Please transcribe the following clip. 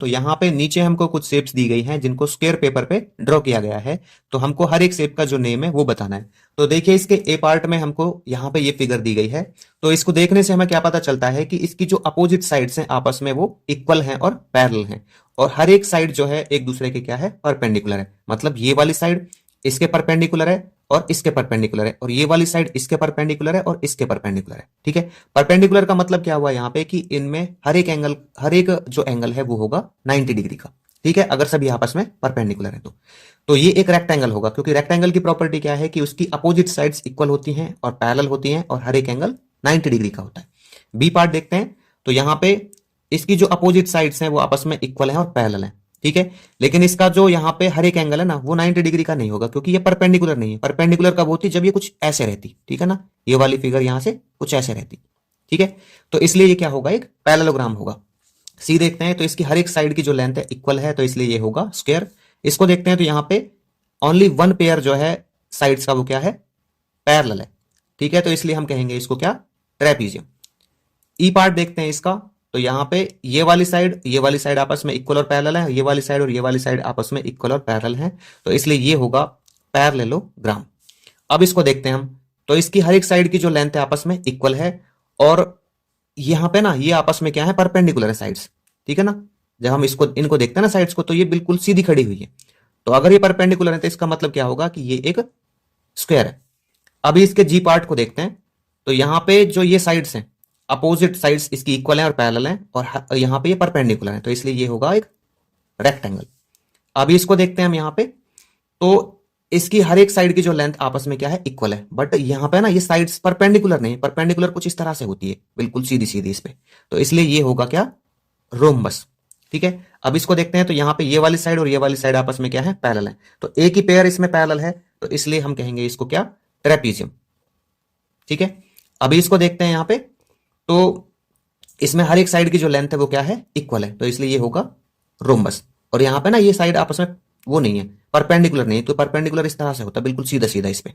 तो यहाँ पे नीचे हमको कुछ शेप्स दी गई हैं जिनको स्क्वायर पेपर पे ड्रॉ किया गया है। तो हमको हर एक शेप का जो नेम है वो बताना है। तो देखिए इसके ए पार्ट में हमको यहाँ पे ये फिगर दी गई है। तो इसको देखने से हमें क्या पता चलता है कि इसकी जो अपोजिट साइड्स हैं आपस में वो इक्वल हैं और पैरेलल हैं, और हर एक साइड जो है एक दूसरे के क्या है, परपेंडिकुलर है। मतलब ये वाली साइड इसके परपेंडिकुलर है और इसके परपेंडिकुलर है, और ये वाली साइड इसके परपेंडिकुलर है और इसके परपेंडिकुलर है। ठीक है, परपेंडिकुलर का मतलब क्या हुआ यहाँ पे कि इनमें हर एक एंगल, हर एक जो एंगल है वो होगा 90 डिग्री का। ठीक है, अगर सभी आपस में परपेंडिकुलर है तो ये एक रेक्टेंगल होगा, क्योंकि रेक्टेंगल की प्रॉपर्टी क्या है कि उसकी अपोजिट साइड्स इक्वल होती हैं और पैरेलल होती हैं और हर एक एंगल 90 डिग्री का होता है। बी पार्ट देखते हैं। तो यहां पे इसकी जो अपोजिट साइड्स हैं वो आपस में इक्वल हैं और पैरेलल हैं। ठीक है, लेकिन इसका जो यहाँ पे हर एक एंगल है ना वो 90 डिग्री का नहीं होगा, क्योंकि ये परपेंडिकुलर नहीं है। परपेंडिकुलर कब होती, जब ये कुछ ऐसे रहती। ठीक है ना, ये वाली फिगर यहां से कुछ ऐसे रहती। ठीक है, तो इसलिए ये क्या होगा, एक पैरेललोग्राम होगा। सी देखते हैं। तो इसकी हर एक साइड की जो लेंथ है इक्वल है, तो इसलिए ये होगा स्क्वायर। इसको देखते हैं। तो यहाँ पे ओनली वन पेयर जो है साइड्स का वो क्या है, पैरेलल है। ठीक है, तो इसलिए हम कहेंगे इसको क्या, ट्रेपीजियम। ई पार्ट देखते हैं इसका। तो यहां पे ये वाली साइड आपस में इक्वल और पैरेलल है, ये वाली साइड और ये वाली साइड आपस में इक्वल और पैरेलल है, तो इसलिए ये होगा पैरेललोग्राम। अब इसको देखते हैं हम। तो इसकी हर एक साइड की जो लेंथ है आपस में इक्वल है, और यहां पे ना ये आपस में क्या है, परपेंडिकुलर है साइड्स। ठीक है ना, जब हम इसको इनको देखते हैं ना साइड्स को, तो ये बिल्कुल सीधी खड़ी हुई है। तो अगर ये परपेंडिकुलर है तो इसका मतलब क्या होगा कि ये एक स्क्वायर है। अभी इसके जी पार्ट को देखते हैं। तो यहां पे जो ये साइड्स हैं, अपोजिट साइड्स इसकी इक्वल हैं और पैरेलल हैं, और यहां पे ये परपेंडिकुलर है, तो इसलिए ये होगा एक रेक्टेंगल। अभी इसको देखते हैं हम यहां पे। तो इसकी हर एक साइड की जो लेंथ आपस में क्या है, इक्वल है, बट यहां पे ना ये साइड्स परपेंडिकुलर नहीं है। परपेंडिकुलर कुछ इस तरह से होती है, बिल्कुल सीधी सीधी इस पे। तो इसलिए ये होगा क्या, रोम्बस। ठीक है, अब इसको देखते हैं। तो यहां पे ये वाली साइड और ये वाली साइड आपस में क्या है, पैरेलल है, तो एक ही पेयर इसमें पैरेलल है, तो इसलिए हम कहेंगे इसको क्या, ट्रेपीजियम। ठीक है, अभी इसको देखते हैं यहां पे। तो इसमें हर एक साइड की जो लेंथ है वो क्या है, इक्वल है, तो इसलिए ये होगा रोम्बस। और यहां पे ना ये साइड आपस में वो नहीं है, परपेंडिकुलर नहीं है, तो परपेंडिकुलर इस तरह से होता है, बिल्कुल सीधा सीधा इस पे।